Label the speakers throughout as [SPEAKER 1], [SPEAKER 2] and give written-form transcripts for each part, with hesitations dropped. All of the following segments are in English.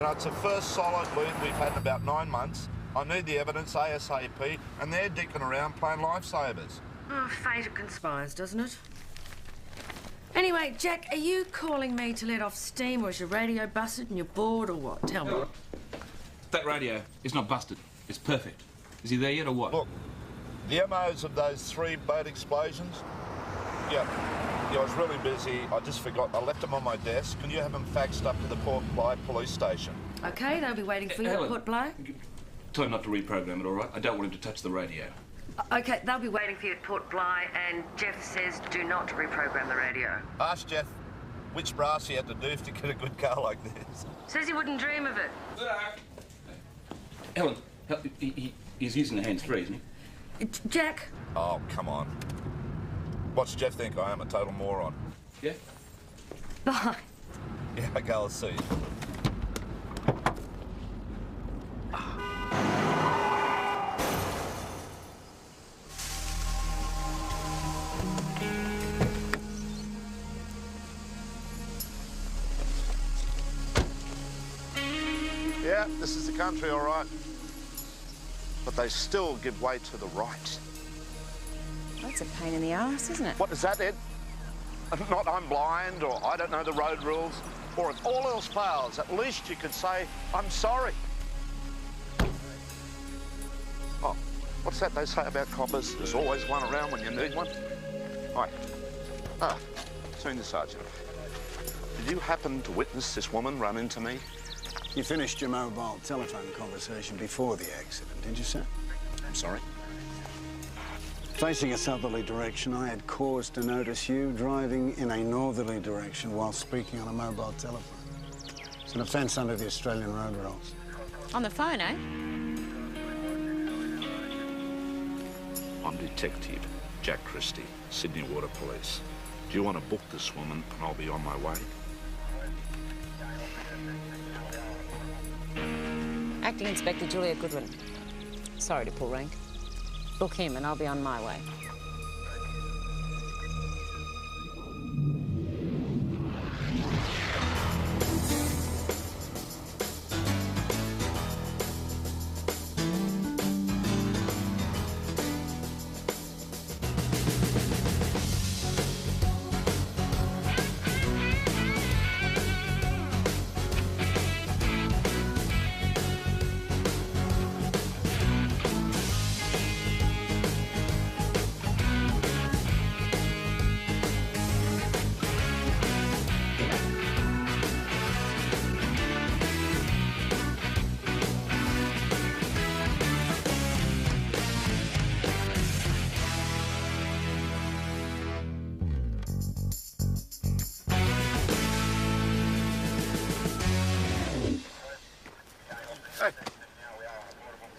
[SPEAKER 1] It's the first solid lead we've had in about 9 months. I need the evidence ASAP, and they're dicking around playing lifesavers.
[SPEAKER 2] Oh, fate conspires, doesn't it? Anyway, Jack, are you calling me to let off steam, or is your radio busted and you're bored, or what? Tell me.
[SPEAKER 3] That radio is not busted. It's perfect. Is he there yet, or what?
[SPEAKER 1] Look, the MOs of those 3 boat explosions? Yeah, I was really busy. I just forgot. I left them on my desk. Can you have them faxed up to the Port Blythe police station?
[SPEAKER 2] OK, they'll be waiting for you at Port Blythe.
[SPEAKER 3] Tell him not to reprogram it, all right? I don't want him to touch the radio.
[SPEAKER 2] OK, they'll be waiting for you at Port Blythe, and Jeff says do not reprogram the radio.
[SPEAKER 1] Ask Jeff which brass he had to do to get a good car like this.
[SPEAKER 2] Says he wouldn't dream of it.
[SPEAKER 3] Helen, he's using the hands-free, isn't he?
[SPEAKER 2] Jack.
[SPEAKER 1] Oh, come on. What's Jeff think I am, a total moron?
[SPEAKER 3] Yeah?
[SPEAKER 2] Bye.
[SPEAKER 1] Yeah, OK, I'll see you. Yeah, this is the country, all right. But they still give way to the right.
[SPEAKER 4] That's a pain in the arse, isn't it?
[SPEAKER 1] What is that, Ed? Not I'm blind, or I don't know the road rules, or if all else fails, at least you could say, I'm sorry. Oh, what's that they say about coppers? There's always one around when you need one. Hi. Ah, Senior Sergeant. Did you happen to witness this woman run into me?
[SPEAKER 5] You finished your mobile telephone conversation before the accident, did you, sir?
[SPEAKER 1] I'm sorry?
[SPEAKER 5] Facing a southerly direction, I had cause to notice you driving in a northerly direction while speaking on a mobile telephone. It's an offence under the Australian road rules.
[SPEAKER 4] On the phone, eh?
[SPEAKER 1] I'm Detective Jack Christie, Sydney Water Police. Do you want to book this woman and I'll be on my way?
[SPEAKER 4] Acting Inspector Julia Goodwin. Sorry to pull rank. Book him and I'll be on my way.
[SPEAKER 1] Hey,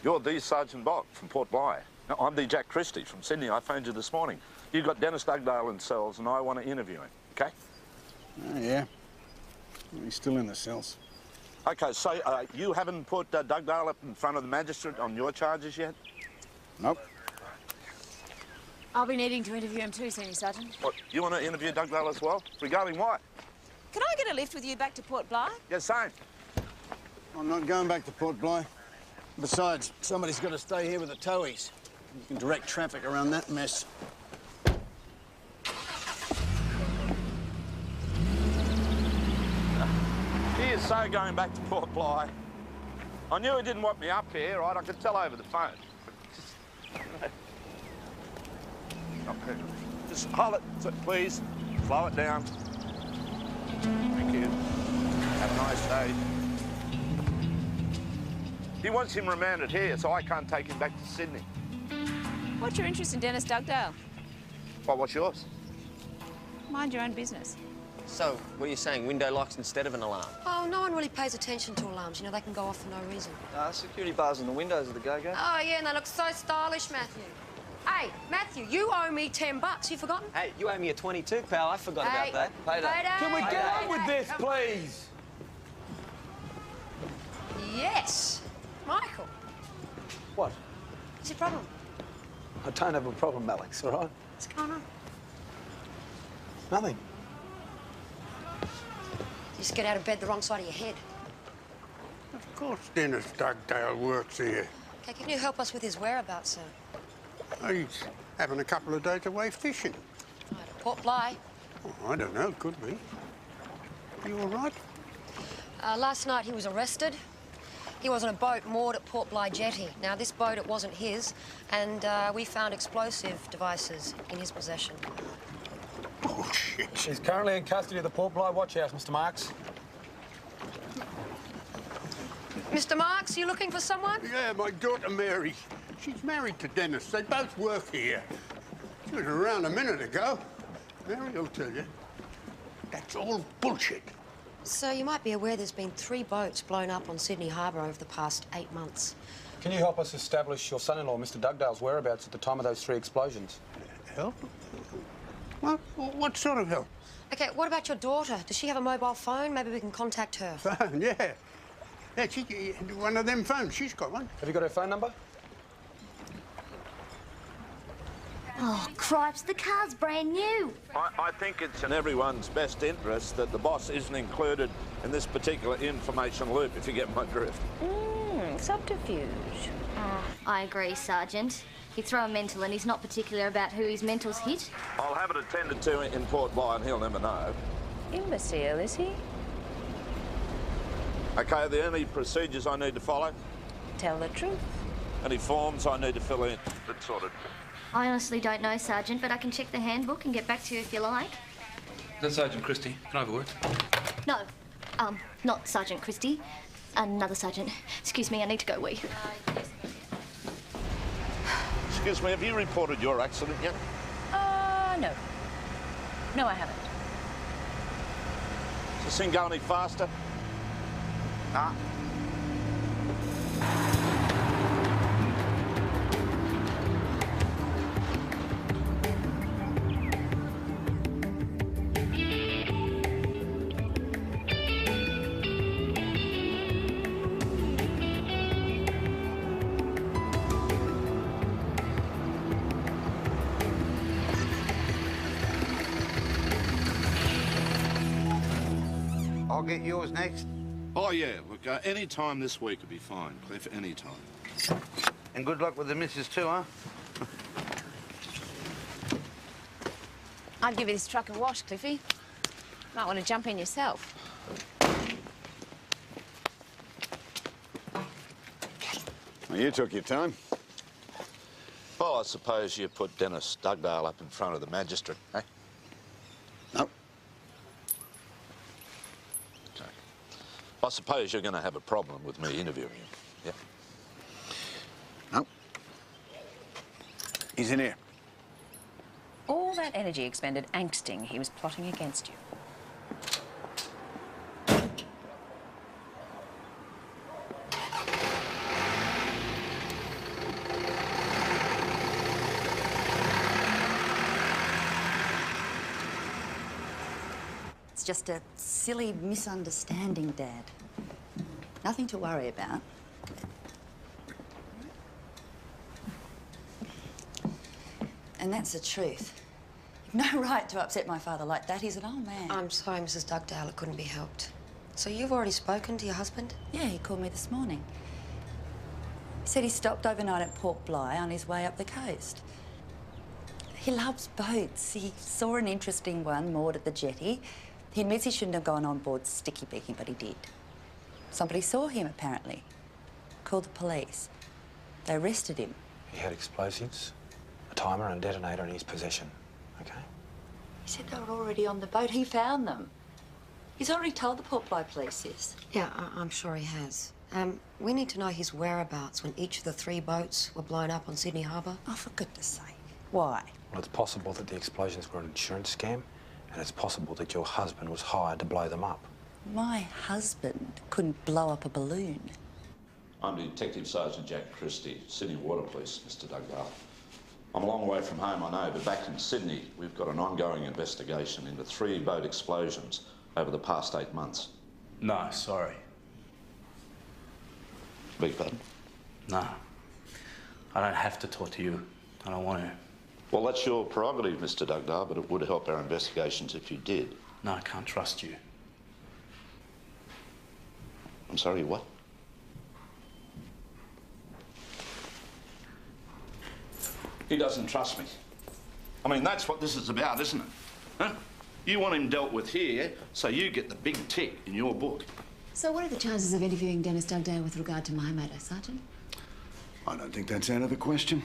[SPEAKER 1] you're the Sergeant Bott from Port Blythe. No, I'm the Jack Christie from Sydney. I phoned you this morning. You've got Dennis Dugdale in cells and I want to interview him, OK?
[SPEAKER 5] Oh, yeah. He's still in the cells.
[SPEAKER 1] OK, so you haven't put Dugdale up in front of the magistrate on your charges yet?
[SPEAKER 5] Nope.
[SPEAKER 4] I'll be needing to interview him too, Senior Sergeant.
[SPEAKER 1] What, you want to interview Dugdale as well? Regarding what?
[SPEAKER 4] Can I get a lift with you back to Port Blythe?
[SPEAKER 1] Yeah, same.
[SPEAKER 5] I'm not going back to Port Blythe. Besides, somebody's got to stay here with the towies. You can direct traffic around that mess.
[SPEAKER 1] He is so going back to Port Blythe. I knew he didn't want me up here, right? I could tell over the phone. Just hold it, please. Slow it down. Thank you. Have a nice day. He wants him remanded here, so I can't take him back to Sydney.
[SPEAKER 4] What's your interest in Dennis Dugdale?
[SPEAKER 1] Well, what's yours?
[SPEAKER 4] Mind your own business.
[SPEAKER 6] So, what are you saying, window locks instead of an alarm?
[SPEAKER 7] Oh, no one really pays attention to alarms. You know, they can go off for no reason.
[SPEAKER 6] Security bars on the windows of the go-go.
[SPEAKER 7] Oh, yeah, and they look so stylish, Matthew. Hey, Matthew, you owe me $10. You forgotten?
[SPEAKER 6] Hey, you owe me a 22, pal. I forgot about that. Payday.
[SPEAKER 8] Can we get on with this, please?
[SPEAKER 7] Yes. Michael.
[SPEAKER 8] What?
[SPEAKER 7] What's your problem?
[SPEAKER 8] I don't have a problem, Alex, all right?
[SPEAKER 7] What's going on?
[SPEAKER 8] Nothing.
[SPEAKER 7] You just get out of bed the wrong side of your head.
[SPEAKER 9] course Dennis Dugdale works here.
[SPEAKER 7] Okay, can you help us with his whereabouts, sir?
[SPEAKER 9] He's having a couple of days away fishing.
[SPEAKER 7] Right, at Port Bly.
[SPEAKER 9] Oh, I don't know, could be. You all right?
[SPEAKER 7] Last night he was arrested. He was on a boat moored at Port Bly Jetty. Now, this boat, it wasn't his, and we found explosive devices in his possession.
[SPEAKER 9] Bullshit.
[SPEAKER 8] He's currently in custody of the Port Bly Watch House, Mr. Marks.
[SPEAKER 7] Mr. Marks, you looking for someone?
[SPEAKER 9] Yeah, my daughter Mary. She's married to Dennis. They both work here. She was around a minute ago. Mary will tell you. That's all bullshit.
[SPEAKER 7] So you might be aware there's been 3 boats blown up on Sydney Harbour over the past 8 months.
[SPEAKER 8] Can you help us establish your son-in-law, Mr. Dugdale's whereabouts at the time of those 3 explosions?
[SPEAKER 9] Help? What sort of help?
[SPEAKER 7] Okay, what about your daughter? Does she have a mobile phone? Maybe we can contact her.
[SPEAKER 9] Phone, yeah. Yeah, one of them phones. She's got one.
[SPEAKER 8] Have you got her phone number?
[SPEAKER 10] Oh, cripes, the car's brand new.
[SPEAKER 1] I think it's in everyone's best interest that the boss isn't included in this particular information loop, if you get my drift.
[SPEAKER 4] Subterfuge.
[SPEAKER 10] I agree, Sergeant. He'd throw a mental and he's not particular about who his mentals hit.
[SPEAKER 1] I'll have it attended to in Port Bly and he'll never know.
[SPEAKER 4] Imbecile, is he?
[SPEAKER 1] OK, are there any procedures I need to follow?
[SPEAKER 4] Tell the truth.
[SPEAKER 1] Any forms I need to fill in? That sort of...
[SPEAKER 10] I honestly don't know, Sergeant, but I can check the handbook and get back to you if you like.
[SPEAKER 3] That's Sergeant Christie. Can I have a word?
[SPEAKER 10] No, not Sergeant Christie. Another sergeant. Excuse me, I need to go wee.
[SPEAKER 1] Excuse me, have you reported your accident yet?
[SPEAKER 4] No. No, I haven't.
[SPEAKER 1] Does this thing go any faster? Nah.
[SPEAKER 5] I'll get yours next.
[SPEAKER 1] Oh, yeah. Look, any time this week would be fine, Cliff. Any time.
[SPEAKER 5] And good luck with the missus too, huh?
[SPEAKER 4] I'd give this truck a wash, Cliffy. Might want to jump in yourself.
[SPEAKER 5] Well, you took your time.
[SPEAKER 1] Well, I suppose you put Dennis Dugdale up in front of the magistrate, eh?
[SPEAKER 5] No.
[SPEAKER 1] Okay. I suppose you're going to have a problem with me interviewing him, yeah?
[SPEAKER 5] No. He's in here.
[SPEAKER 4] All that energy expended angsting he was plotting against you.
[SPEAKER 11] It's just a silly misunderstanding, Dad. Nothing to worry about. And that's the truth. You've no right to upset my father like that. He's an old man.
[SPEAKER 7] I'm sorry, Mrs. Dugdale, it couldn't be helped. So you've already spoken to your husband?
[SPEAKER 11] Yeah, he called me this morning. He said he stopped overnight at Port Bly on his way up the coast. He loves boats. He saw an interesting one moored at the jetty. He admits he shouldn't have gone on board sticky beaking, but he did. Somebody saw him, apparently. Called the police. They arrested him.
[SPEAKER 8] He had explosives, a timer and a detonator in his possession, OK?
[SPEAKER 11] He said they were already on the boat. He found them. He's already told the Port Bly police this.
[SPEAKER 7] Yeah, I'm sure he has. We need to know his whereabouts when each of the 3 boats were blown up on Sydney Harbour.
[SPEAKER 11] Oh, for goodness sake. Why?
[SPEAKER 8] Well, it's possible that the explosions were an insurance scam, and it's possible that your husband was hired to blow them up.
[SPEAKER 11] My husband couldn't blow up a balloon.
[SPEAKER 1] I'm Detective Sergeant Jack Christie, Sydney Water Police, Mr. Dugdale. I'm a long way from home, I know, but back in Sydney, we've got an ongoing investigation into 3 boat explosions over the past 8 months.
[SPEAKER 3] No, sorry.
[SPEAKER 1] Beg your pardon?
[SPEAKER 3] No. I don't have to talk to you. I don't want to.
[SPEAKER 1] Well, that's your prerogative, Mr. Dugdale, but it would help our investigations if you did.
[SPEAKER 3] No, I can't trust you.
[SPEAKER 1] I'm sorry, what? He doesn't trust me. I mean, that's what this is about, isn't it? Huh? You want him dealt with here, so you get the big tick in your book.
[SPEAKER 12] So what are the chances of interviewing Dennis Dugdale with regard to my matter, Sergeant?
[SPEAKER 5] I don't think that's out of the question.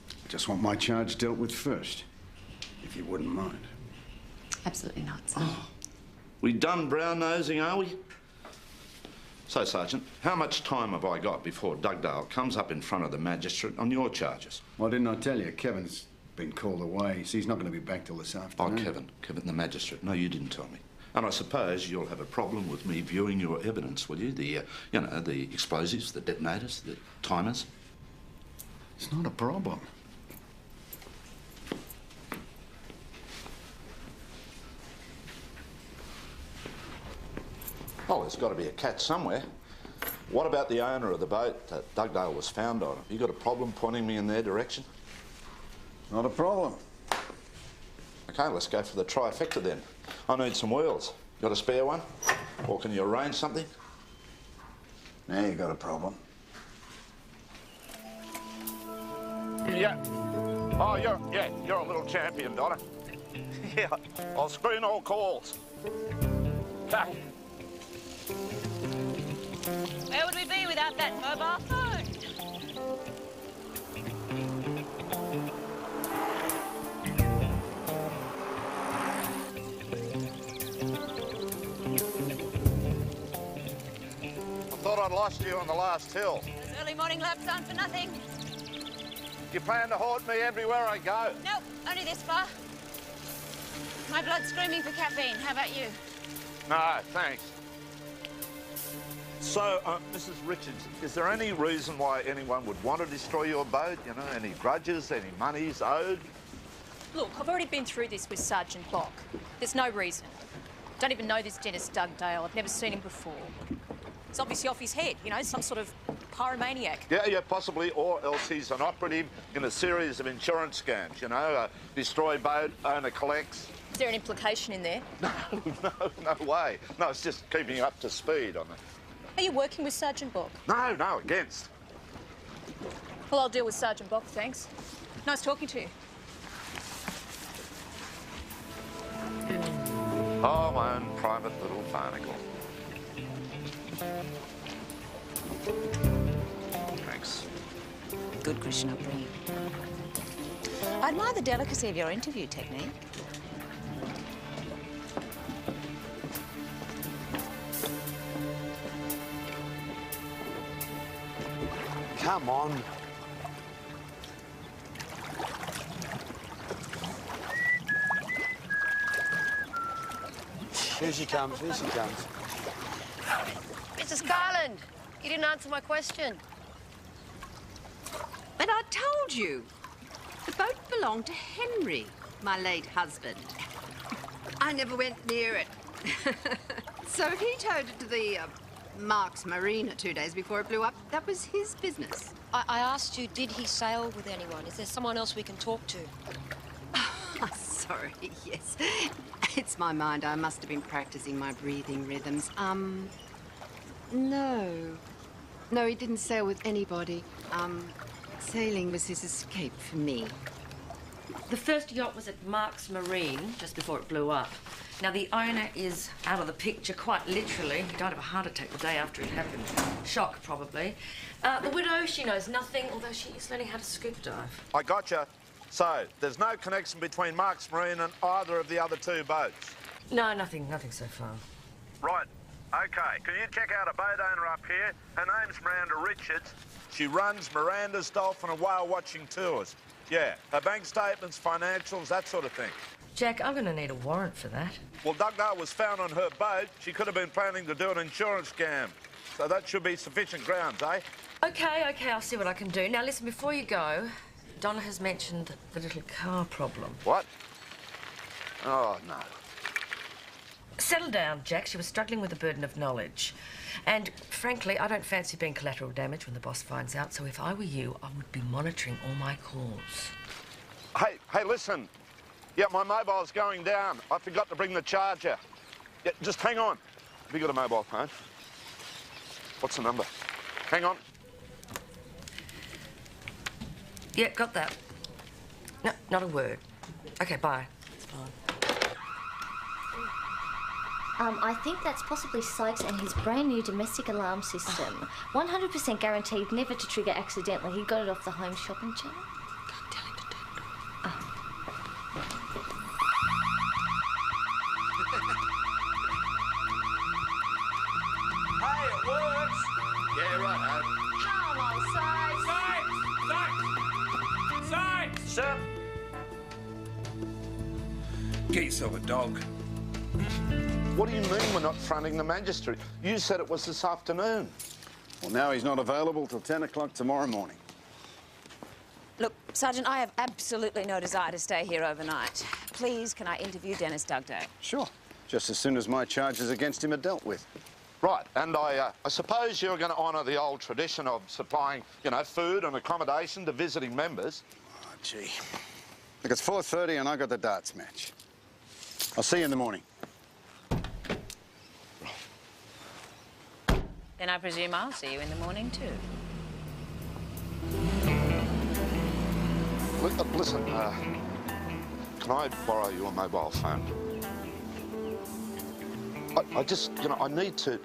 [SPEAKER 5] I just want my charge dealt with first, if you wouldn't mind.
[SPEAKER 12] Absolutely not, sir.
[SPEAKER 1] Oh, we done brown-nosing, are we? So, Sergeant, how much time have I got before Dugdale comes up in front of the magistrate on your charges?
[SPEAKER 5] Well, didn't I tell you? Kevin's been called away, so he's not going to be back till this afternoon.
[SPEAKER 1] Oh, Kevin the magistrate. No, you didn't tell me. And I suppose you'll have a problem with me viewing your evidence, will you? The, you know, the explosives, the detonators, the timers.
[SPEAKER 5] It's not a problem.
[SPEAKER 1] Well, there's got to be a catch somewhere. What about the owner of the boat that Dugdale was found on? Have you got a problem pointing me in their direction?
[SPEAKER 5] Not a problem.
[SPEAKER 1] OK, let's go for the trifecta then. I need some wheels. Got a spare one? Or can you arrange something?
[SPEAKER 5] Now you got a problem.
[SPEAKER 1] Yeah. Oh, you're a little champion, Donna. Yeah, I'll screen all calls. Okay.
[SPEAKER 4] Where would we be without that mobile phone?
[SPEAKER 1] I thought I'd lost you on the last hill.
[SPEAKER 4] Those early morning laps aren't for nothing.
[SPEAKER 1] You plan to haunt me everywhere I go?
[SPEAKER 4] Nope, only this far. My blood's screaming for caffeine. How about you?
[SPEAKER 1] No, thanks. So, Mrs. Richards, is there any reason why anyone would want to destroy your boat? You know, any grudges, any monies owed?
[SPEAKER 13] Look, I've already been through this with Sergeant Block. There's no reason. Don't even know this Dennis Dugdale. I've never seen him before. He's obviously off his head, you know, some sort of pyromaniac.
[SPEAKER 1] Yeah, possibly, or else he's an operative in a series of insurance scams, you know, destroy boat, owner collects.
[SPEAKER 13] Is there an implication in there?
[SPEAKER 1] No way. No, it's just keeping you up to speed on it.
[SPEAKER 13] Are you working with Sergeant Block?
[SPEAKER 1] No, against.
[SPEAKER 13] Well, I'll deal with Sergeant Block, thanks. Nice talking to you.
[SPEAKER 1] Oh, my own private little barnacle. Thanks.
[SPEAKER 4] Good Christian upbringing. I admire the delicacy of your interview technique.
[SPEAKER 8] Come on. Here she comes, here she comes.
[SPEAKER 7] Mrs. Garland, you didn't answer my question.
[SPEAKER 14] But I told you. The boat belonged to Henry, my late husband. I never went near it. So if he towed it to the Mark's Marina 2 days before it blew up, that was his business.
[SPEAKER 7] I asked you, did he sail with anyone? Is there someone else we can talk to?
[SPEAKER 14] Oh, sorry, yes. It's my mind. I must have been practicing my breathing rhythms. No. No, he didn't sail with anybody. Sailing was his escape for me.
[SPEAKER 2] The first yacht was at Mark's Marine, just before it blew up. Now, the owner is out of the picture, quite literally. He died of a heart attack the day after it happened. Shock, probably. The widow, she knows nothing, although she is learning how to scuba dive.
[SPEAKER 1] I gotcha. So, there's no connection between Mark's Marine and either of the other two boats?
[SPEAKER 2] No, nothing so far.
[SPEAKER 1] Right. OK, can you check out a boat owner up here? Her name's Miranda Richards. She runs Miranda's Dolphin and Whale Watching Tours. Yeah, her bank statements, financials, that sort of thing.
[SPEAKER 2] Jack, I'm going to need a warrant for that.
[SPEAKER 1] Well, Dugdale was found on her boat. She could have been planning to do an insurance scam. So that should be sufficient grounds, eh?
[SPEAKER 2] OK, I'll see what I can do. Now, listen, before you go, Donna has mentioned the little car problem.
[SPEAKER 1] What? Oh, no.
[SPEAKER 2] Settle down, Jack. She was struggling with the burden of knowledge. And, frankly, I don't fancy being collateral damage when the boss finds out, so if I were you, I would be monitoring all my calls.
[SPEAKER 1] Hey, listen. Yeah, my mobile's going down. I forgot to bring the charger. Yeah, just hang on. Have you got a mobile phone? What's the number? Hang on.
[SPEAKER 2] Yeah, got that. No, not a word. Okay, bye.
[SPEAKER 10] I think that's possibly Sykes and his brand new domestic alarm system. 100% guaranteed never to trigger accidentally. He got it off the Home Shopping Channel.
[SPEAKER 2] Don't tell him to do it.
[SPEAKER 1] Hey, it works! Yeah, right.
[SPEAKER 10] Come on, Sykes!
[SPEAKER 3] Sykes! Sykes!
[SPEAKER 6] Sir?
[SPEAKER 3] Get yourself a dog.
[SPEAKER 1] What do you mean we're not fronting the magistrate? You said it was this afternoon.
[SPEAKER 5] Well, now he's not available till 10 o'clock tomorrow morning.
[SPEAKER 4] Look, Sergeant, I have absolutely no desire to stay here overnight. Please, can I interview Dennis Dugdale?
[SPEAKER 5] Sure. Just as soon as my charges against him are dealt with.
[SPEAKER 1] Right, and I suppose you're going to honour the old tradition of supplying, you know, food and accommodation to visiting members.
[SPEAKER 5] Oh, gee. Look, it's 4:30 and I got the darts match. I'll see you in the morning.
[SPEAKER 4] Then I presume I'll see you in the morning, too.
[SPEAKER 1] Listen, can I borrow your mobile phone? I just, you know, I need to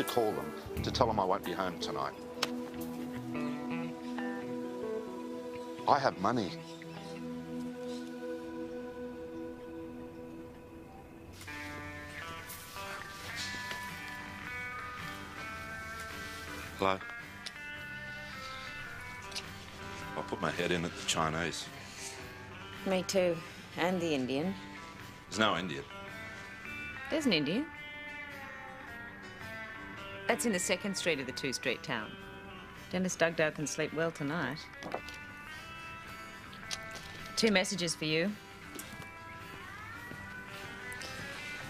[SPEAKER 1] call them to tell them I won't be home tonight. I have money. Hello? I'll put my head in at the Chinese.
[SPEAKER 4] Me too. And the Indian.
[SPEAKER 1] There's no Indian.
[SPEAKER 4] There's an Indian. That's in the 2nd Street of the 2-street town. Dennis Dugdale can sleep well tonight. 2 messages for you.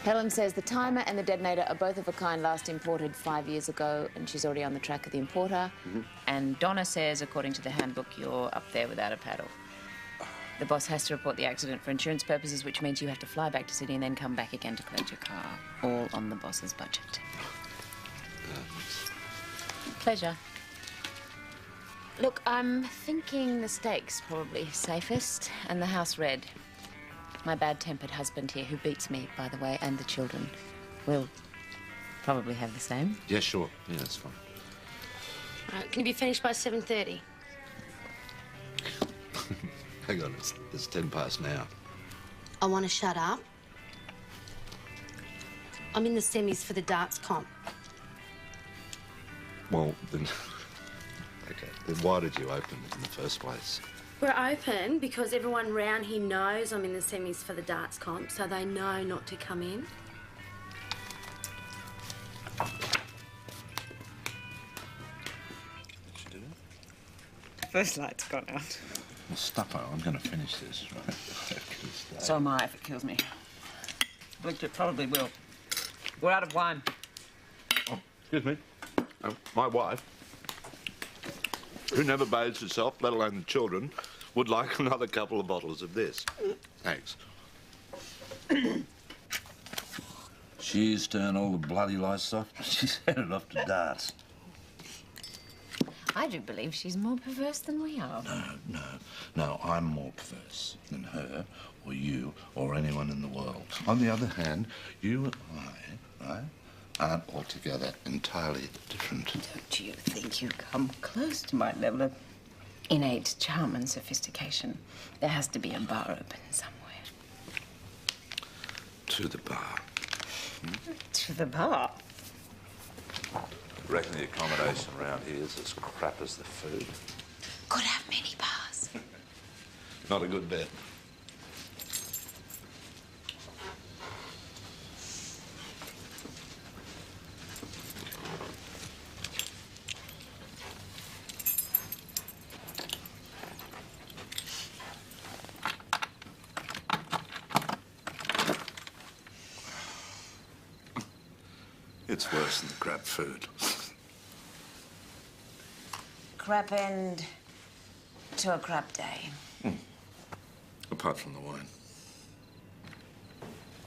[SPEAKER 4] Helen says the timer and the detonator are both of a kind last imported 5 years ago, and she's already on the track of the importer. And Donna says, according to the handbook, you're up there without a paddle. The boss has to report the accident for insurance purposes, which means you have to fly back to Sydney and then come back again to collect your car. All on the boss's budget. Pleasure. Look, I'm thinking the steak's probably safest, and the house red. My bad-tempered husband here, who beats me, by the way, and the children, will probably have the same.
[SPEAKER 1] Yeah, sure. Yeah, that's fine.
[SPEAKER 10] Right, can you be finished by 7:30?
[SPEAKER 1] Hang on, it's 10 past now.
[SPEAKER 15] I want to shut up. I'm in the semis for the darts comp.
[SPEAKER 1] Well, then... OK, then why did you open it in the first place?
[SPEAKER 15] We're open because everyone round here knows I'm in the semis for the darts comp, so they know not to come in.
[SPEAKER 4] First light's gone out.
[SPEAKER 1] Well, Stuffer, I'm going to finish this, right?
[SPEAKER 4] So am I, if it kills me. Which it probably will. We're out of wine.
[SPEAKER 1] Oh, excuse me. My wife, who never bathes herself, let alone the children, would like another couple of bottles of this. Thanks.
[SPEAKER 16] She's turned all the bloody lights off. She's headed off to darts.
[SPEAKER 4] I do believe she's more perverse than we are.
[SPEAKER 16] No, I'm more perverse than her, or you, or anyone in the world. On the other hand, you and I, right, aren't altogether entirely different.
[SPEAKER 4] Don't you think you come close to my level of innate charm and sophistication? There has to be a bar open somewhere.
[SPEAKER 1] To the bar.
[SPEAKER 4] To the bar?
[SPEAKER 1] Reckon the accommodation around here is as crap as the food.
[SPEAKER 4] Could have many bars.
[SPEAKER 1] Not a good bet. It's worse than the crap food.
[SPEAKER 4] Crap end to a crap day.
[SPEAKER 1] Apart from the wine.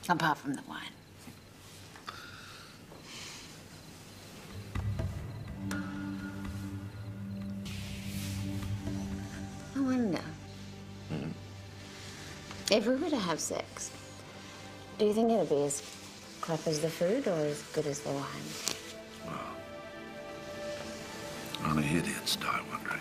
[SPEAKER 4] Apart from the wine. I wonder. If we were to have sex, do you think it'd be as crap as the food or as good as the wine?
[SPEAKER 16] Well, only idiots die wondering.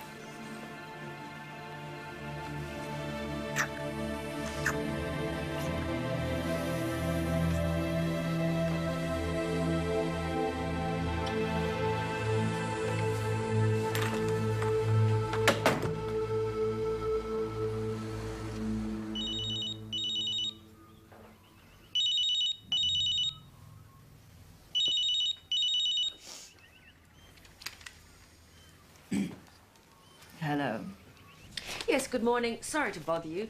[SPEAKER 2] Hello. Yes, good morning. Sorry to bother you.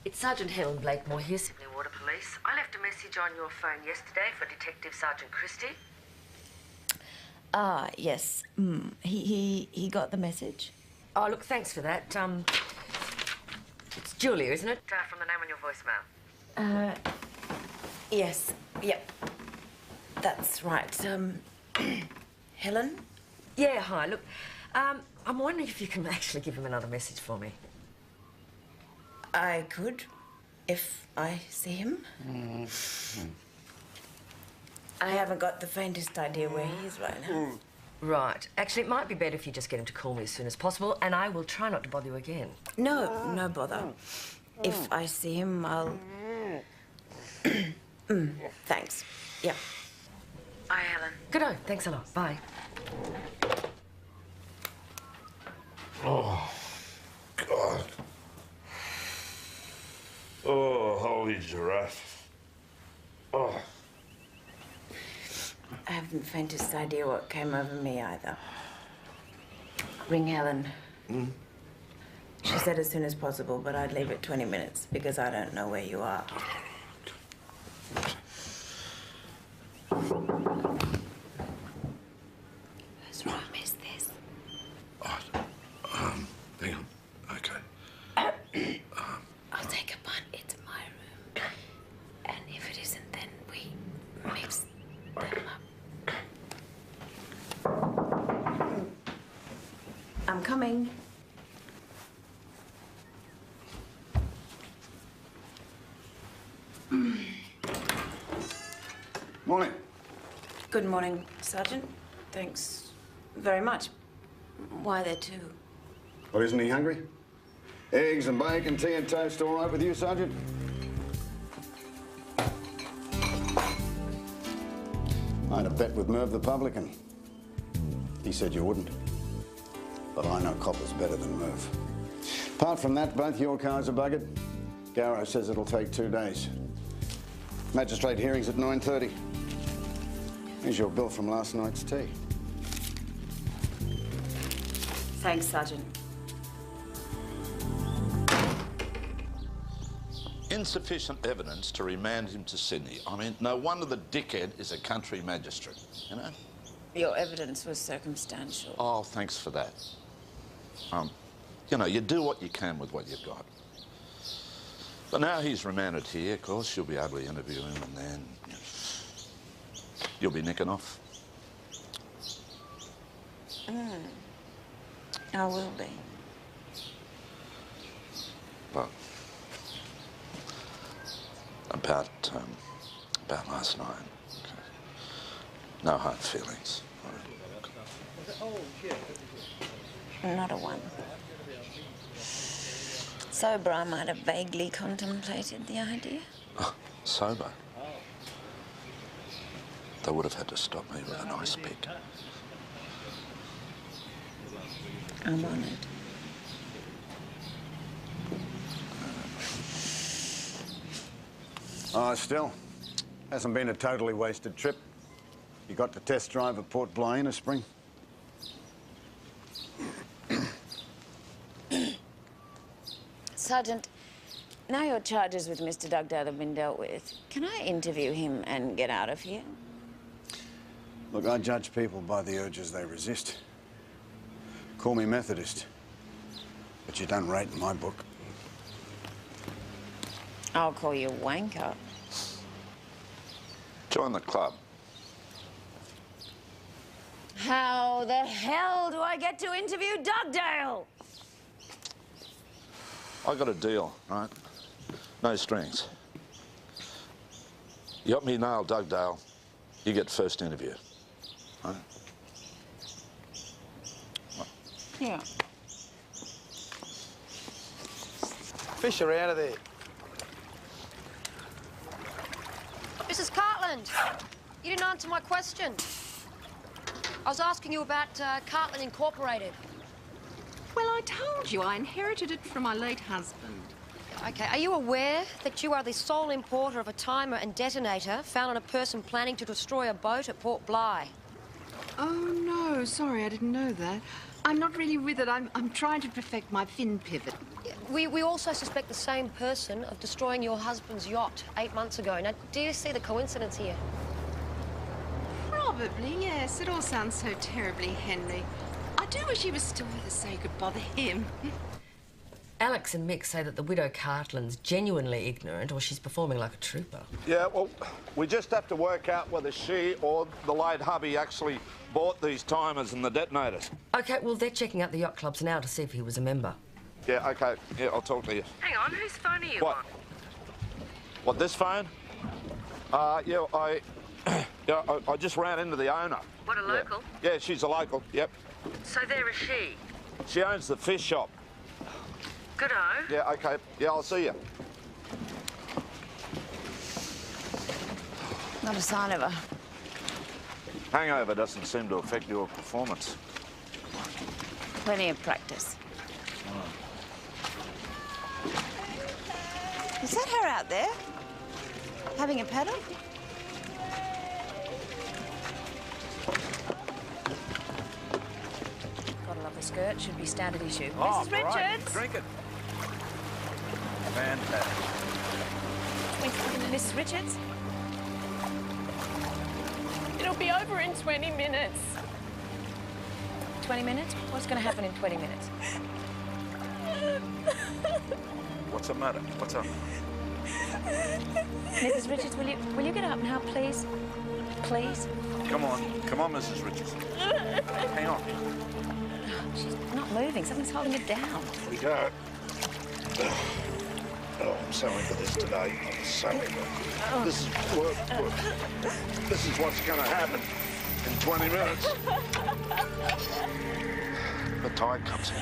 [SPEAKER 2] It's Sergeant Helen Blakemore here, Sydney Water Police. I left a message on your phone yesterday for Detective Sergeant Christie.
[SPEAKER 4] Ah, yes. He got the message.
[SPEAKER 2] Oh, look, thanks for that. It's Julia, isn't it? From the name on your voicemail.
[SPEAKER 4] Yes. Yep. That's right. Helen?
[SPEAKER 2] Yeah, hi. Look, I'm wondering if you can actually give him another message for me.
[SPEAKER 4] I could, if I see him. I haven't got the faintest idea where he is right now.
[SPEAKER 2] Right. Actually, it might be better if you just get him to call me as soon as possible, and I will try not to bother you again.
[SPEAKER 4] No, no bother. If I see him, I'll... Thanks. Yep. Bye, Helen.
[SPEAKER 2] Good-o. Thanks a lot. Bye.
[SPEAKER 16] Oh, God. Oh, holy giraffe. Oh.
[SPEAKER 4] I haven't the faintest idea what came over me either. Ring Helen. She said as soon as possible, but I'd leave it 20 minutes because I don't know where you are. Whose room is this?
[SPEAKER 16] Oh, hang on. Okay.
[SPEAKER 4] I'll take a punt. It's my room. And if it isn't, then we mix them up. I'm coming.
[SPEAKER 5] Morning.
[SPEAKER 4] Good morning, Sergeant. Thanks very much. Why there too?
[SPEAKER 5] Well, isn't he hungry? Eggs and bacon, tea and toast, all right with you, Sergeant? I had a bet with Merv the publican. He said you wouldn't. But I know coppers better than Merv. Apart from that, both your cars are buggered. Garrow says it'll take 2 days. Magistrate hearing's at 9:30. Here's your bill from last night's tea.
[SPEAKER 4] Thanks, Sergeant.
[SPEAKER 16] Insufficient evidence to remand him to Sydney. I mean, no wonder the dickhead is a country magistrate, you know?
[SPEAKER 4] Your evidence was circumstantial.
[SPEAKER 16] Oh, thanks for that. You know, you do what you can with what you've got. But now he's remanded here, of course, you'll be able to interview him and then you'll be nicking off.
[SPEAKER 4] I will be.
[SPEAKER 16] But about last night, no hard feelings.
[SPEAKER 4] Not a one. Sober, I might have vaguely contemplated the idea.
[SPEAKER 16] Oh, sober? They would have had to stop me with an ice pick.
[SPEAKER 4] I'm honoured.
[SPEAKER 5] Oh, still. Hasn't been a totally wasted trip. You got to test drive at Port Bly in a spring.
[SPEAKER 4] Sergeant, now your charges with Mr. Dugdale have been dealt with, can I interview him and get out of here?
[SPEAKER 5] Look, I judge people by the urges they resist. Call me Methodist, but you don't rate in my book.
[SPEAKER 4] I'll call you wanker.
[SPEAKER 16] Join the club.
[SPEAKER 4] How the hell do I get to interview Dugdale?
[SPEAKER 16] I got a deal, right?
[SPEAKER 1] No strings. You got me nailed, Dugdale. You get first interview. Right?
[SPEAKER 11] Yeah.
[SPEAKER 6] Fish are out of there.
[SPEAKER 7] Mrs. Cartland, you didn't answer my question. I was asking you about Cartland Incorporated.
[SPEAKER 14] Well, I told you I inherited it from my late husband.
[SPEAKER 7] Okay, are you aware that you are the sole importer of a timer and detonator found on a person planning to destroy a boat at Port Bligh?
[SPEAKER 14] Oh, no, sorry, I didn't know that. I'm not really with it. I'm trying to perfect my fin pivot.
[SPEAKER 7] We also suspect the same person of destroying your husband's yacht 8 months ago. Now, do you see the coincidence here?
[SPEAKER 14] Probably, yes. It all sounds so terribly Henry. I do wish he was still with us so you could bother him.
[SPEAKER 2] Alex and Mick say that the widow Cartland's genuinely ignorant or she's performing like a trooper.
[SPEAKER 1] Yeah, well, we just have to work out whether she or the late hubby actually bought these timers and the detonators.
[SPEAKER 2] OK, well, they're checking out the yacht clubs now to see if he was a member.
[SPEAKER 1] Yeah, OK. Yeah, I'll talk to you.
[SPEAKER 2] Hang on, whose phone are you
[SPEAKER 1] What?
[SPEAKER 2] on?
[SPEAKER 1] What, this phone? Yeah, I just ran into the owner.
[SPEAKER 2] What, a local?
[SPEAKER 1] Yeah, she's a local, yep.
[SPEAKER 2] So there is she.
[SPEAKER 1] She owns the fish shop.
[SPEAKER 2] Good-o.
[SPEAKER 1] Yeah, OK. Yeah, I'll see you.
[SPEAKER 4] Not a sign of her.
[SPEAKER 1] Hangover doesn't seem to affect your performance.
[SPEAKER 4] Plenty of practice. Is that her out there? Having a paddle? Gotta love the skirt. Should be standard issue.
[SPEAKER 1] Oh,
[SPEAKER 4] Mrs. Richards!
[SPEAKER 1] Right. Drink it. Fantastic.
[SPEAKER 4] Mrs. Richards?
[SPEAKER 15] It'll be over in 20 minutes.
[SPEAKER 4] 20 minutes? What's going to happen in 20 minutes?
[SPEAKER 1] What's the matter? What's up?
[SPEAKER 4] Mrs. Richards, will you get up now, please? Please?
[SPEAKER 1] Come on, Mrs. Richards. Hang on.
[SPEAKER 4] She's not moving. Something's holding her down.
[SPEAKER 1] Here we go. Oh, I'm so into this today. I'm so into it. This is work. This is what's going to happen in 20 minutes. The tide comes in.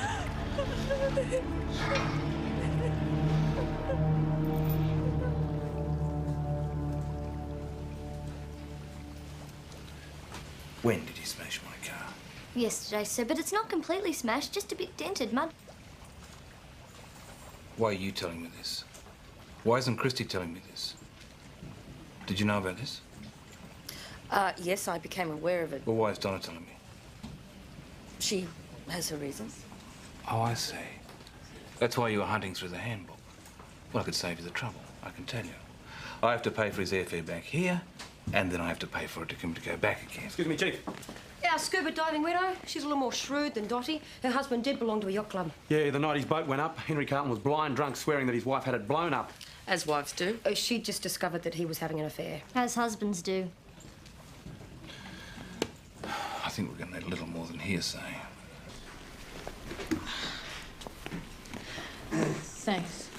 [SPEAKER 3] When did you smash my car?
[SPEAKER 10] Yesterday, sir, but it's not completely smashed, just a bit dented. Mud.
[SPEAKER 3] Why are you telling me this? Why isn't Christy telling me this? Did you know about this?
[SPEAKER 2] Yes, I became aware of it.
[SPEAKER 3] Well, why is Donna telling me?
[SPEAKER 2] She has her reasons.
[SPEAKER 3] Oh, I see. That's why you were hunting through the handbook. Well, I could save you the trouble, I can tell you. I have to pay for his airfare back here, and then I have to pay for it to go back again.
[SPEAKER 8] Excuse me, Chief.
[SPEAKER 7] Yeah, our scuba diving widow. She's a little more shrewd than Dottie. Her husband did belong to a yacht club.
[SPEAKER 8] Yeah, the night his boat went up, Henry Carlton was blind drunk, swearing that his wife had it blown up.
[SPEAKER 2] As wives do.
[SPEAKER 7] She just discovered that he was having an affair.
[SPEAKER 10] As husbands do.
[SPEAKER 3] I think we're going to need a little more than hearsay.
[SPEAKER 15] Thanks.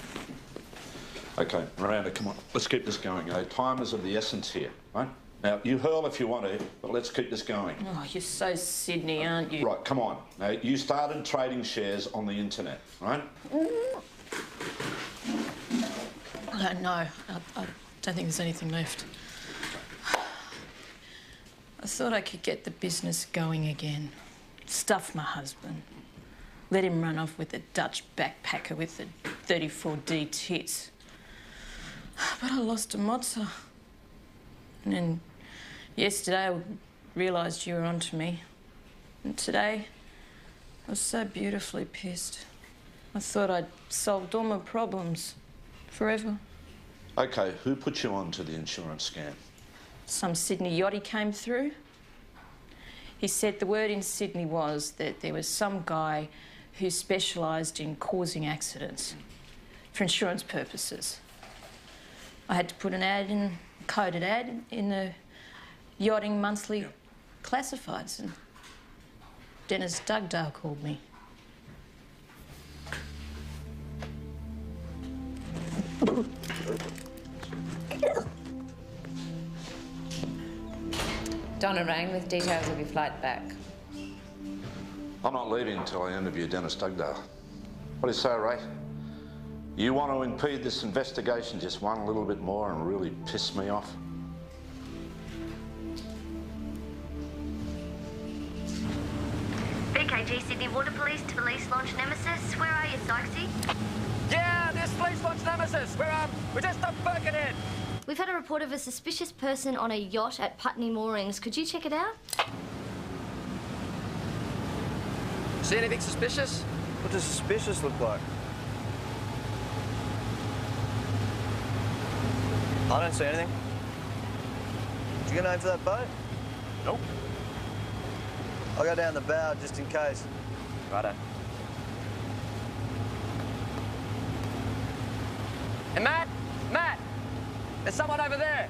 [SPEAKER 1] OK, Miranda, come on. Let's keep this going, eh? Time is of the essence here, right? Now, you hurl if you want to, but let's keep this going.
[SPEAKER 15] Oh, you're so Sydney, aren't you?
[SPEAKER 1] Right, come on. Now, you started trading shares on the internet, right?
[SPEAKER 15] No, I don't think there's anything left. I thought I could get the business going again. Stuff my husband. Let him run off with a Dutch backpacker with the 34D tits. But I lost to Mozza. And then yesterday I realised you were onto me. And today I was so beautifully pissed. I thought I'd solved all my problems forever.
[SPEAKER 1] OK, who put you on to the insurance scam?
[SPEAKER 15] Some Sydney yachty came through. He said the word in Sydney was that there was some guy who specialised in causing accidents for insurance purposes. I had to put an ad in, coded ad, in the Yachting Monthly Classifieds, and Dennis Dugdale called me.
[SPEAKER 4] Donna rang with details of your flight back.
[SPEAKER 1] I'm not leaving until I interview Dennis Dugdale. What do you say, Ray? You want to impede this investigation just one little bit more and really piss me off?
[SPEAKER 10] BKG Sydney Water Police to police launch Nemesis. Where are you, Sykesy?
[SPEAKER 17] Yeah, this police launch Nemesis. We're just up Birkenhead.
[SPEAKER 10] We've had a report of a suspicious person on a yacht at Putney Moorings. Could you check it out?
[SPEAKER 17] See anything suspicious?
[SPEAKER 6] What does suspicious look like? I don't see anything. Did you get a name for that boat?
[SPEAKER 17] Nope.
[SPEAKER 6] I'll go down the bow just in case.
[SPEAKER 17] Righto. Hey, Matt! Matt! There's someone over there.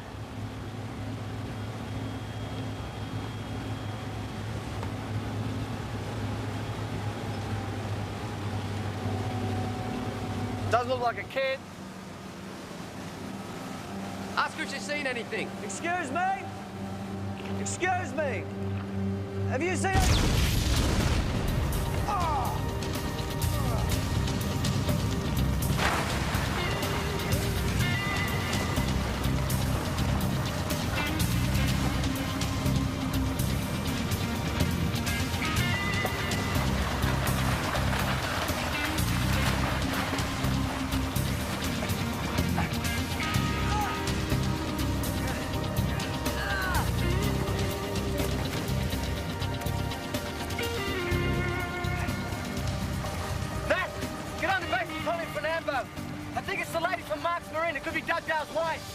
[SPEAKER 17] Doesn't look like a kid. Ask her if she's seen anything.
[SPEAKER 6] Excuse me? Excuse me? Have you seen it? Oh!
[SPEAKER 17] I think it's the lady from Mark's Marine. It could be Dugdale's wife.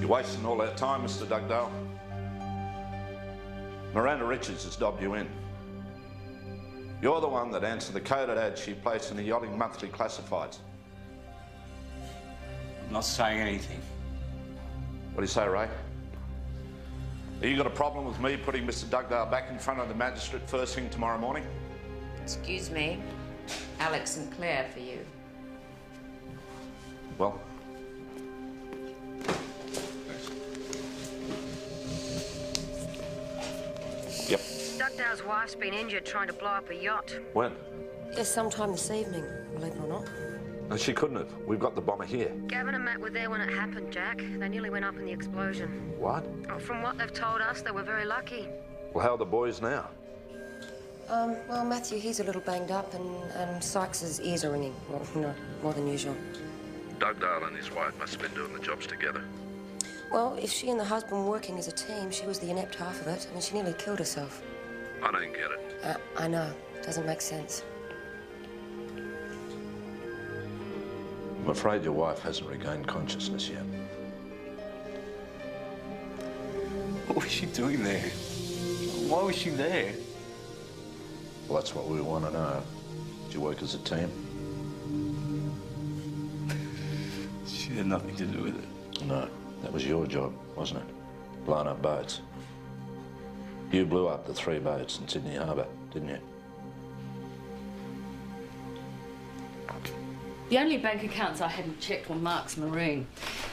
[SPEAKER 1] You're wasting all that time, Mr. Dugdale. Miranda Richards has dobbed you in. You're the one that answered the coded ad she placed in the Yachting Monthly Classifieds.
[SPEAKER 18] I'm not saying anything.
[SPEAKER 1] What do you say, Ray? Have you got a problem with me putting Mr. Dugdale back in front of the magistrate first thing tomorrow morning?
[SPEAKER 4] Excuse me. Alex and Claire for you.
[SPEAKER 1] Well, yep.
[SPEAKER 7] Dugdale's wife's been injured trying to blow up a yacht.
[SPEAKER 1] When?
[SPEAKER 7] Yes, sometime this evening, believe it or not.
[SPEAKER 1] No, she couldn't have. We've got the bomber here.
[SPEAKER 7] Gavin and Matt were there when it happened, Jack. They nearly went up in the explosion.
[SPEAKER 1] What?
[SPEAKER 7] Oh, from what they've told us, they were very lucky.
[SPEAKER 1] Well, how are the boys now?
[SPEAKER 7] Well, Matthew, he's a little banged up, and Sykes's ears are ringing. Well, no, more than usual.
[SPEAKER 1] Dugdale and his wife must have been doing the jobs together.
[SPEAKER 7] Well, if she and the husband were working as a team, she was the inept half of it. I mean, she nearly killed herself.
[SPEAKER 1] I don't get it.
[SPEAKER 7] I know. Doesn't make sense.
[SPEAKER 1] I'm afraid your wife hasn't regained consciousness yet.
[SPEAKER 18] What was she doing there? Why was she there?
[SPEAKER 1] Well, that's what we want to know. Did you work as a team?
[SPEAKER 18] She had nothing to do with it.
[SPEAKER 1] No, that was your job, wasn't it? Blowing up boats. You blew up the 3 boats in Sydney Harbour, didn't you?
[SPEAKER 2] The only bank accounts I hadn't checked were Mark's Marine.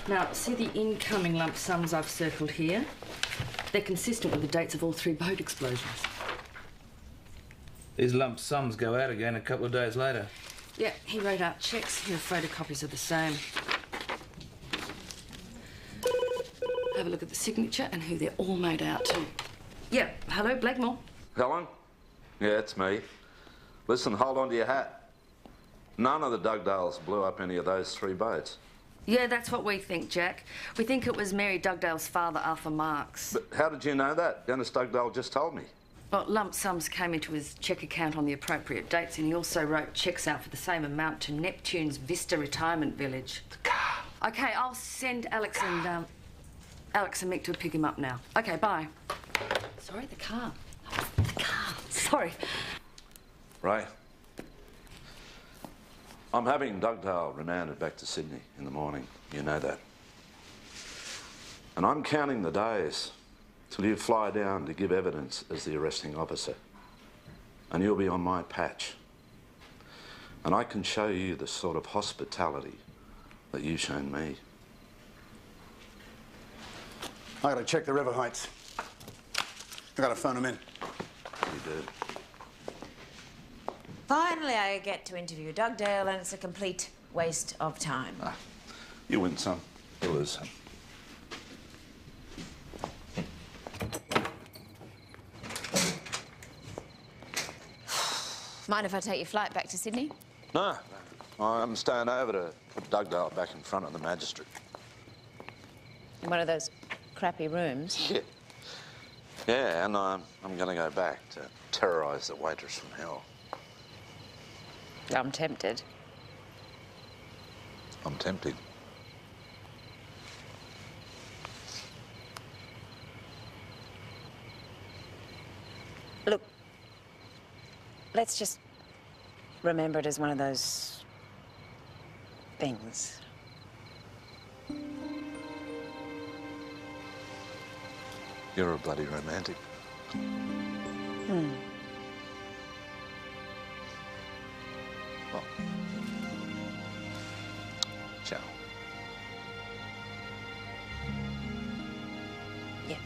[SPEAKER 2] Now, see the incoming lump sums I've circled here? They're consistent with the dates of all 3 boat explosions.
[SPEAKER 3] These lump sums go out again a couple of days later.
[SPEAKER 2] Yeah, he wrote out checks. Here are photocopies of the same. Have a look at the signature and who they're all made out to. Yeah, hello, Blackmore.
[SPEAKER 1] Helen? Yeah, it's me. Listen, hold on to your hat. None of the Dugdales blew up any of those 3 boats.
[SPEAKER 2] Yeah, that's what we think, Jack. We think it was Mary Dugdale's father, Arthur Marks.
[SPEAKER 1] But how did you know that? Dennis Dugdale just told me.
[SPEAKER 2] Well, lump sums came into his cheque account on the appropriate dates, and he also wrote cheques out for the same amount to Neptune's Vista Retirement Village. The car. OK, I'll send Alex and Mick to pick him up now. OK, bye. Sorry, the car. The car. Sorry.
[SPEAKER 1] Ray, I'm having Dugdale remanded back to Sydney in the morning. You know that. And I'm counting the days till you fly down to give evidence as the arresting officer. And you'll be on my patch. And I can show you the sort of hospitality that you've shown me.
[SPEAKER 5] I gotta check the river heights. I gotta phone them in.
[SPEAKER 1] You did.
[SPEAKER 4] Finally, I get to interview Dugdale, and it's a complete waste of time.
[SPEAKER 1] Ah, you win some, you lose some.
[SPEAKER 4] Mind if I take your flight back to Sydney?
[SPEAKER 1] No, I'm staying over to put Dugdale back in front of the magistrate.
[SPEAKER 4] In one of those crappy rooms?
[SPEAKER 1] Yeah. Yeah, and I'm going to go back to terrorise the waitress from hell.
[SPEAKER 4] I'm tempted.
[SPEAKER 1] I'm tempted.
[SPEAKER 4] Look, let's just remember it as one of those things.
[SPEAKER 1] You're a bloody romantic.
[SPEAKER 4] Hmm.
[SPEAKER 1] Well, ciao.
[SPEAKER 4] Yeah.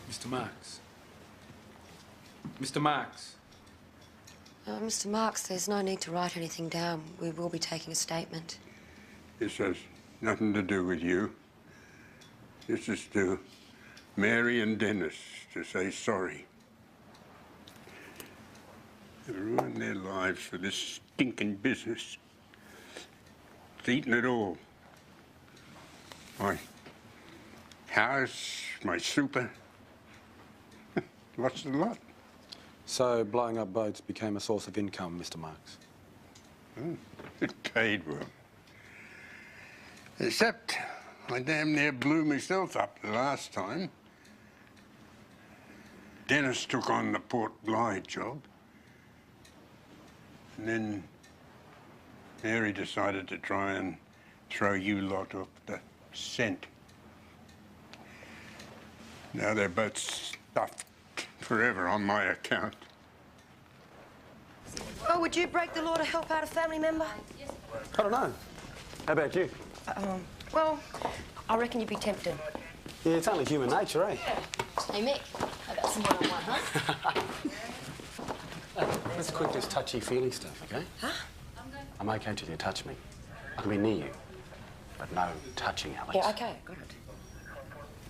[SPEAKER 18] Mr. Marks. Mr. Marks.
[SPEAKER 7] Mr. Marks, there's no need to write anything down. We will be taking a statement.
[SPEAKER 9] This has nothing to do with you. This is to Mary and Dennis to say sorry. They've ruined their lives for this stinking business. It's eaten it all. My house, my super. Lost a lot.
[SPEAKER 8] So blowing up boats became a source of income, Mr. Marks?
[SPEAKER 9] It paid well. Except I damn near blew myself up the last time. Dennis took on the Port Blythe job. And then Mary decided to try and throw you lot off the scent. Now they're both stuffed forever on my account.
[SPEAKER 7] Oh, would you break the law to help out a family member?
[SPEAKER 5] I don't know. How about you?
[SPEAKER 7] Well, I reckon you'd be tempted.
[SPEAKER 5] Yeah, it's only human nature, eh?
[SPEAKER 10] Hey, Mick, I got some one-on-one, huh?
[SPEAKER 8] Let's quit this touchy-feely stuff, OK?
[SPEAKER 7] Huh?
[SPEAKER 8] I'm OK till you touch me. I can be near you, but no touching, Alex.
[SPEAKER 7] Yeah, OK, got it.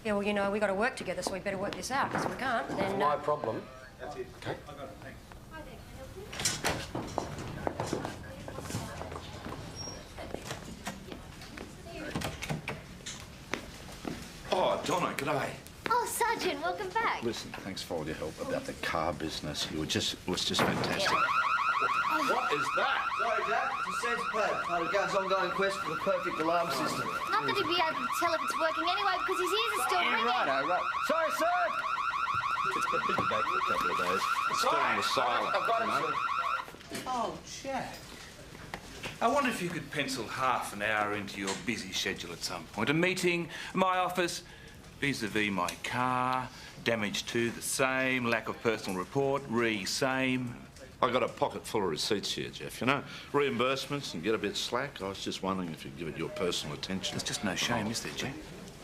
[SPEAKER 7] Yeah, well, you know, we got to work together, so we better work this out, because if we can't, then...
[SPEAKER 8] My problem. That's it. OK?
[SPEAKER 16] Oh, Donna, g'day.
[SPEAKER 10] Oh, Sergeant, welcome back.
[SPEAKER 16] Listen, thanks for all your help about the car business. It was just fantastic.
[SPEAKER 17] What is that? Sorry, Jack. It's a sense pad. Part of Gav's ongoing quest for the perfect alarm system.
[SPEAKER 10] Not that he'd be able to tell if it's working anyway, because his ears are still ringing.
[SPEAKER 17] Right. Sorry, sir.
[SPEAKER 16] It's been back for a couple of days. It's still on the silent.
[SPEAKER 17] I've got him,
[SPEAKER 16] sir.
[SPEAKER 3] Oh, Jack. I wonder if you could pencil half an hour into your busy schedule at some point. A meeting, my office, vis-a-vis my car, damage to the same, lack of personal report, same.
[SPEAKER 1] I got a pocket full of receipts here, Jeff. You know, reimbursements and get a bit slack. I was just wondering if you'd give it your personal attention.
[SPEAKER 3] There's just no shame, is there, Jack?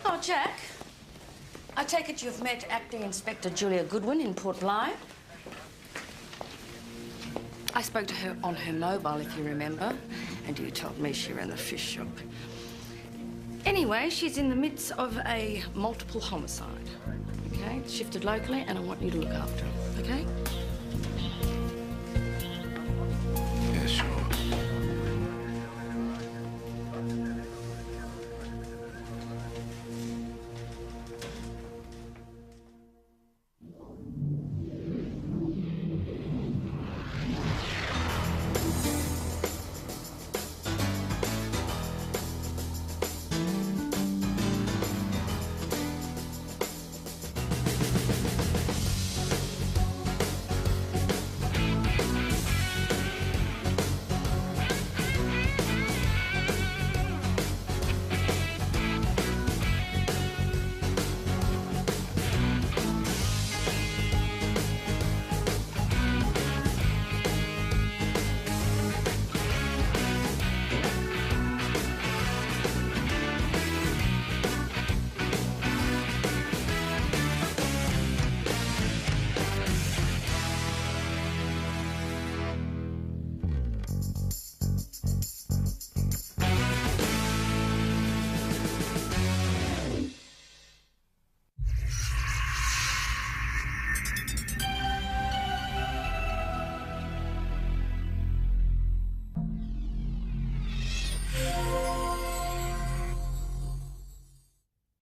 [SPEAKER 2] Oh, Jack, I take it you've met Acting Inspector Julia Goodwin in Port Blythe? I spoke to her on her mobile, if you remember, and you told me she ran the fish shop. Anyway, she's in the midst of a multiple homicide, OK? Shifted locally, and I want you to look after her, OK?